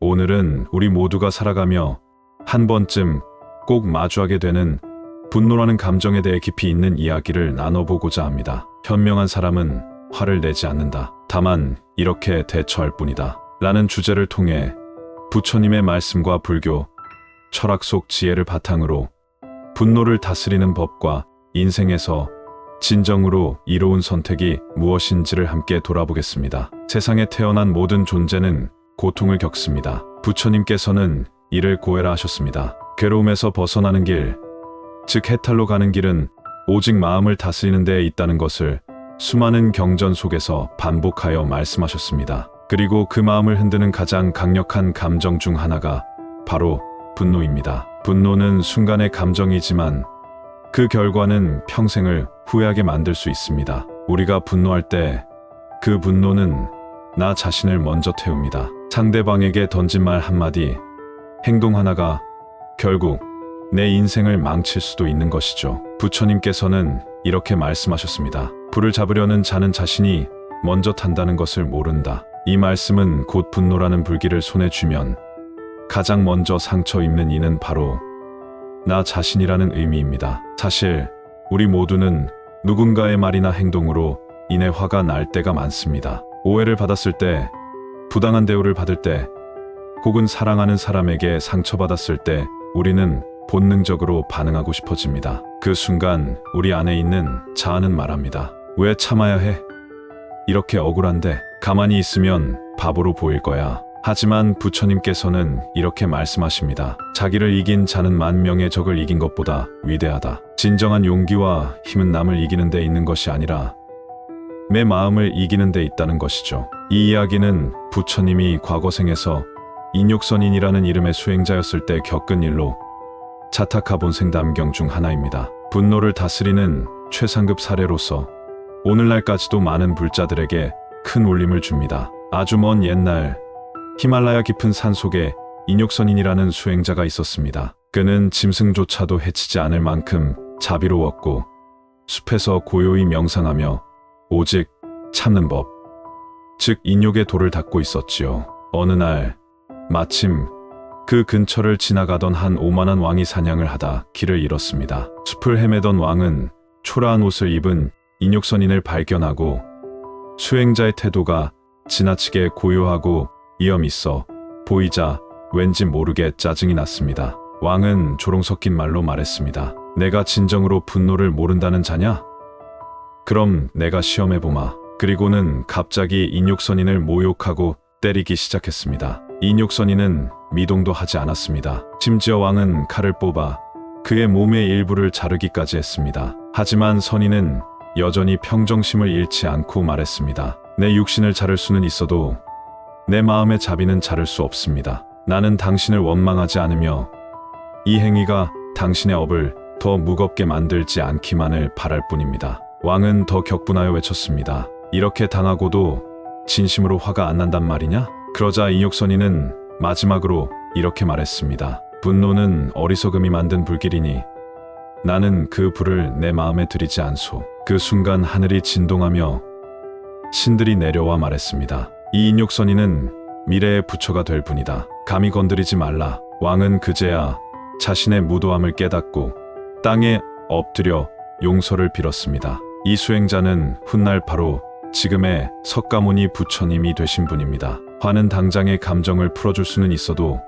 오늘은 우리 모두가 살아가며 한 번쯤 꼭 마주하게 되는 분노라는 감정에 대해 깊이 있는 이야기를 나눠보고자 합니다. 현명한 사람은 화를 내지 않는다. 다만 이렇게 대처할 뿐이다. 라는 주제를 통해 부처님의 말씀과 불교, 철학 속 지혜를 바탕으로 분노를 다스리는 법과 인생에서 진정으로 이로운 선택이 무엇인지를 함께 돌아보겠습니다. 세상에 태어난 모든 존재는 고통을 겪습니다. 부처님께서는 이를 고해라 하셨습니다. 괴로움에서 벗어나는 길, 즉 해탈로 가는 길은 오직 마음을 다스리는 데에 있다는 것을 수많은 경전 속에서 반복하여 말씀하셨습니다. 그리고 그 마음을 흔드는 가장 강력한 감정 중 하나가 바로 분노입니다. 분노는 순간의 감정이지만 그 결과는 평생을 후회하게 만들 수 있습니다. 우리가 분노할 때 그 분노는 나 자신을 먼저 태웁니다. 상대방에게 던진 말 한마디, 행동 하나가 결국 내 인생을 망칠 수도 있는 것이죠. 부처님께서는 이렇게 말씀하셨습니다. 불을 잡으려는 자는 자신이 먼저 탄다는 것을 모른다. 이 말씀은 곧 분노라는 불길을 손에 쥐면 가장 먼저 상처 입는 이는 바로 나 자신이라는 의미입니다. 사실 우리 모두는 누군가의 말이나 행동으로 인해 화가 날 때가 많습니다. 오해를 받았을 때, 부당한 대우를 받을 때, 혹은 사랑하는 사람에게 상처받았을 때 우리는 본능적으로 반응하고 싶어집니다. 그 순간 우리 안에 있는 자아는 말합니다. 왜 참아야 해? 이렇게 억울한데 가만히 있으면 바보로 보일 거야. 하지만 부처님께서는 이렇게 말씀하십니다. 자기를 이긴 자는 만 명의 적을 이긴 것보다 위대하다. 진정한 용기와 힘은 남을 이기는 데 있는 것이 아니라 내 마음을 이기는 데 있다는 것이죠. 이 이야기는 부처님이 과거생에서 인욕선인이라는 이름의 수행자였을 때 겪은 일로 자타카본생 담경 중 하나입니다. 분노를 다스리는 최상급 사례로서 오늘날까지도 많은 불자들에게 큰 울림을 줍니다. 아주 먼 옛날 히말라야 깊은 산 속에 인욕선인이라는 수행자가 있었습니다. 그는 짐승조차도 해치지 않을 만큼 자비로웠고 숲에서 고요히 명상하며 오직 참는 법, 즉 인욕의 도를 닦고 있었지요. 어느 날 마침 그 근처를 지나가던 한 오만한 왕이 사냥을 하다 길을 잃었습니다. 숲을 헤매던 왕은 초라한 옷을 입은 인욕선인을 발견하고 수행자의 태도가 지나치게 고요하고 위험 있어 보이자 왠지 모르게 짜증이 났습니다. 왕은 조롱 섞인 말로 말했습니다. 내가 진정으로 분노를 모른다는 자냐? 그럼 내가 시험해보마. 그리고는 갑자기 인욕선인을 모욕하고 때리기 시작했습니다. 인욕선인은 미동도 하지 않았습니다. 심지어 왕은 칼을 뽑아 그의 몸의 일부를 자르기까지 했습니다. 하지만 선인은 여전히 평정심을 잃지 않고 말했습니다. 내 육신을 자를 수는 있어도 내 마음의 자비는 자를 수 없습니다. 나는 당신을 원망하지 않으며 이 행위가 당신의 업을 더 무겁게 만들지 않기만을 바랄 뿐입니다. 왕은 더 격분하여 외쳤습니다. 이렇게 당하고도 진심으로 화가 안 난단 말이냐? 그러자 인욕선인은 마지막으로 이렇게 말했습니다. 분노는 어리석음이 만든 불길이니 나는 그 불을 내 마음에 들이지 않소. 그 순간 하늘이 진동하며 신들이 내려와 말했습니다. 이 인욕선인은 미래의 부처가 될 뿐이다. 감히 건드리지 말라. 왕은 그제야 자신의 무도함을 깨닫고 땅에 엎드려 용서를 빌었습니다. 이 수행자는 훗날 바로 지금의 석가모니 부처님이 되신 분입니다. 화는 당장의 감정을 풀어줄 수는 있어도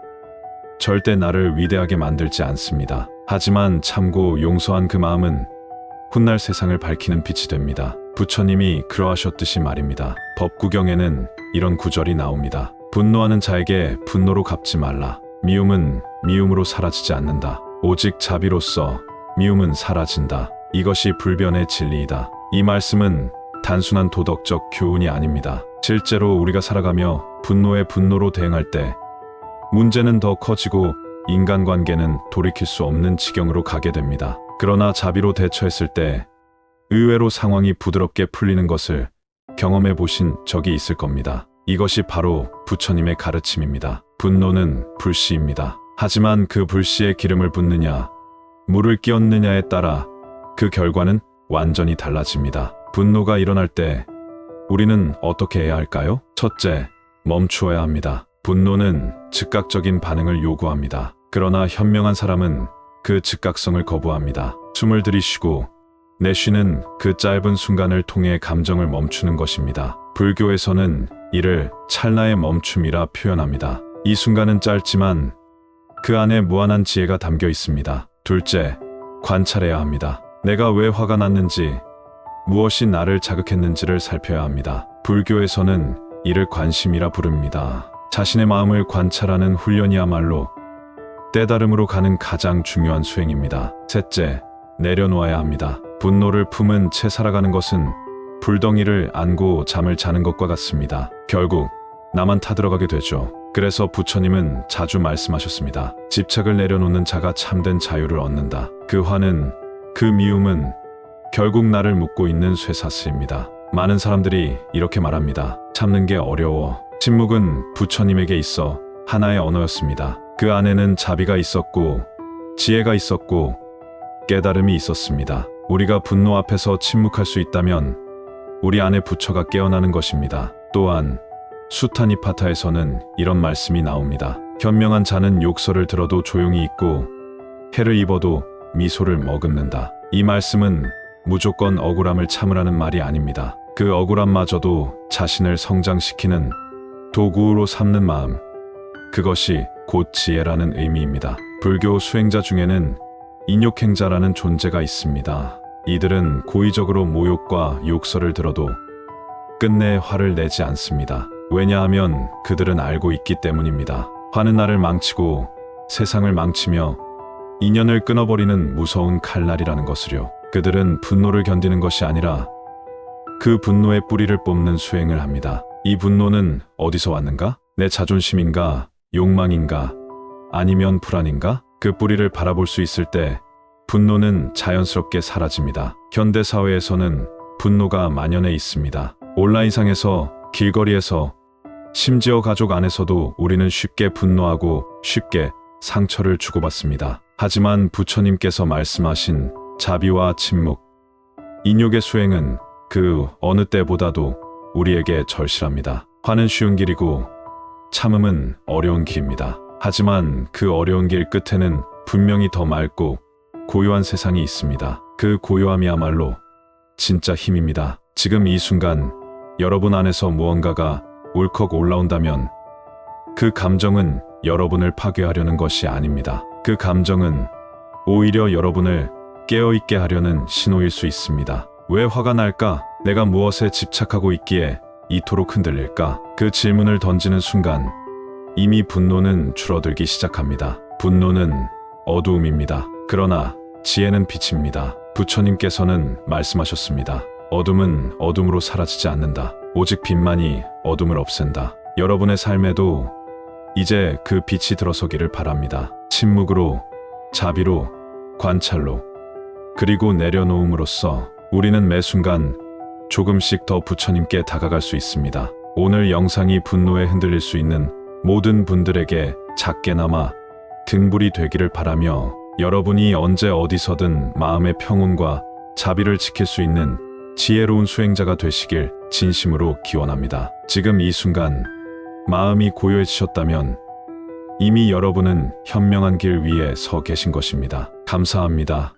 절대 나를 위대하게 만들지 않습니다. 하지만 참고 용서한 그 마음은 훗날 세상을 밝히는 빛이 됩니다. 부처님이 그러하셨듯이 말입니다. 법구경에는 이런 구절이 나옵니다. 분노하는 자에게 분노로 갚지 말라. 미움은 미움으로 사라지지 않는다. 오직 자비로써 미움은 사라진다. 이것이 불변의 진리이다. 이 말씀은 단순한 도덕적 교훈이 아닙니다. 실제로 우리가 살아가며 분노에 분노로 대응할 때 문제는 더 커지고 인간관계는 돌이킬 수 없는 지경으로 가게 됩니다. 그러나 자비로 대처했을 때 의외로 상황이 부드럽게 풀리는 것을 경험해 보신 적이 있을 겁니다. 이것이 바로 부처님의 가르침입니다. 분노는 불씨입니다. 하지만 그 불씨에 기름을 붓느냐, 물을 끼얹느냐에 따라 그 결과는 완전히 달라집니다. 분노가 일어날 때 우리는 어떻게 해야 할까요? 첫째, 멈추어야 합니다. 분노는 즉각적인 반응을 요구합니다. 그러나 현명한 사람은 그 즉각성을 거부합니다. 숨을 들이쉬고 내쉬는 그 짧은 순간을 통해 감정을 멈추는 것입니다. 불교에서는 이를 찰나의 멈춤이라 표현합니다. 이 순간은 짧지만 그 안에 무한한 지혜가 담겨 있습니다. 둘째, 관찰해야 합니다. 내가 왜 화가 났는지, 무엇이 나를 자극했는지를 살펴야 합니다. 불교에서는 이를 관심이라 부릅니다. 자신의 마음을 관찰하는 훈련이야말로 때다름으로 가는 가장 중요한 수행입니다. 셋째, 내려놓아야 합니다. 분노를 품은 채 살아가는 것은 불덩이를 안고 잠을 자는 것과 같습니다. 결국 나만 타들어가게 되죠. 그래서 부처님은 자주 말씀하셨습니다. 집착을 내려놓는 자가 참된 자유를 얻는다. 그 화는, 그 미움은 결국 나를 묶고 있는 쇠사슬입니다. 많은 사람들이 이렇게 말합니다. 참는 게 어려워. 침묵은 부처님에게 있어 하나의 언어였습니다. 그 안에는 자비가 있었고 지혜가 있었고 깨달음이 있었습니다. 우리가 분노 앞에서 침묵할 수 있다면 우리 안에 부처가 깨어나는 것입니다. 또한 수타니파타에서는 이런 말씀이 나옵니다. 현명한 자는 욕설을 들어도 조용히 있고 해를 입어도 미소를 머금는다. 이 말씀은 무조건 억울함을 참으라는 말이 아닙니다. 그 억울함마저도 자신을 성장시키는 도구로 삼는 마음, 그것이 곧 지혜라는 의미입니다. 불교 수행자 중에는 인욕행자라는 존재가 있습니다. 이들은 고의적으로 모욕과 욕설을 들어도 끝내 화를 내지 않습니다. 왜냐하면 그들은 알고 있기 때문입니다. 화는 나를 망치고 세상을 망치며 인연을 끊어버리는 무서운 칼날이라는 것을요. 그들은 분노를 견디는 것이 아니라 그 분노의 뿌리를 뽑는 수행을 합니다. 이 분노는 어디서 왔는가? 내 자존심인가? 욕망인가? 아니면 불안인가? 그 뿌리를 바라볼 수 있을 때 분노는 자연스럽게 사라집니다. 현대사회에서는 분노가 만연해 있습니다. 온라인상에서, 길거리에서, 심지어 가족 안에서도 우리는 쉽게 분노하고 쉽게 상처를 주고받습니다. 하지만 부처님께서 말씀하신 자비와 침묵, 인욕의 수행은 그 어느 때보다도 우리에게 절실합니다. 화는 쉬운 길이고 참음은 어려운 길입니다. 하지만 그 어려운 길 끝에는 분명히 더 맑고 고요한 세상이 있습니다. 그 고요함이야말로 진짜 힘입니다. 지금 이 순간 여러분 안에서 무언가가 울컥 올라온다면 그 감정은 여러분을 파괴하려는 것이 아닙니다. 그 감정은 오히려 여러분을 깨어있게 하려는 신호일 수 있습니다. 왜 화가 날까? 내가 무엇에 집착하고 있기에 이토록 흔들릴까? 그 질문을 던지는 순간 이미 분노는 줄어들기 시작합니다. 분노는 어두움입니다. 그러나 지혜는 빛입니다. 부처님께서는 말씀하셨습니다. 어둠은 어둠으로 사라지지 않는다. 오직 빛만이 어둠을 없앤다. 여러분의 삶에도 이제 그 빛이 들어서기를 바랍니다. 침묵으로, 자비로, 관찰로, 그리고 내려놓음으로써 우리는 매 순간 조금씩 더 부처님께 다가갈 수 있습니다. 오늘 영상이 분노에 흔들릴 수 있는 모든 분들에게 작게나마 등불이 되기를 바라며 여러분이 언제 어디서든 마음의 평온과 자비를 지킬 수 있는 지혜로운 수행자가 되시길 진심으로 기원합니다. 지금 이 순간 마음이 고요해지셨다면 이미 여러분은 현명한 길 위에 서 계신 것입니다. 감사합니다.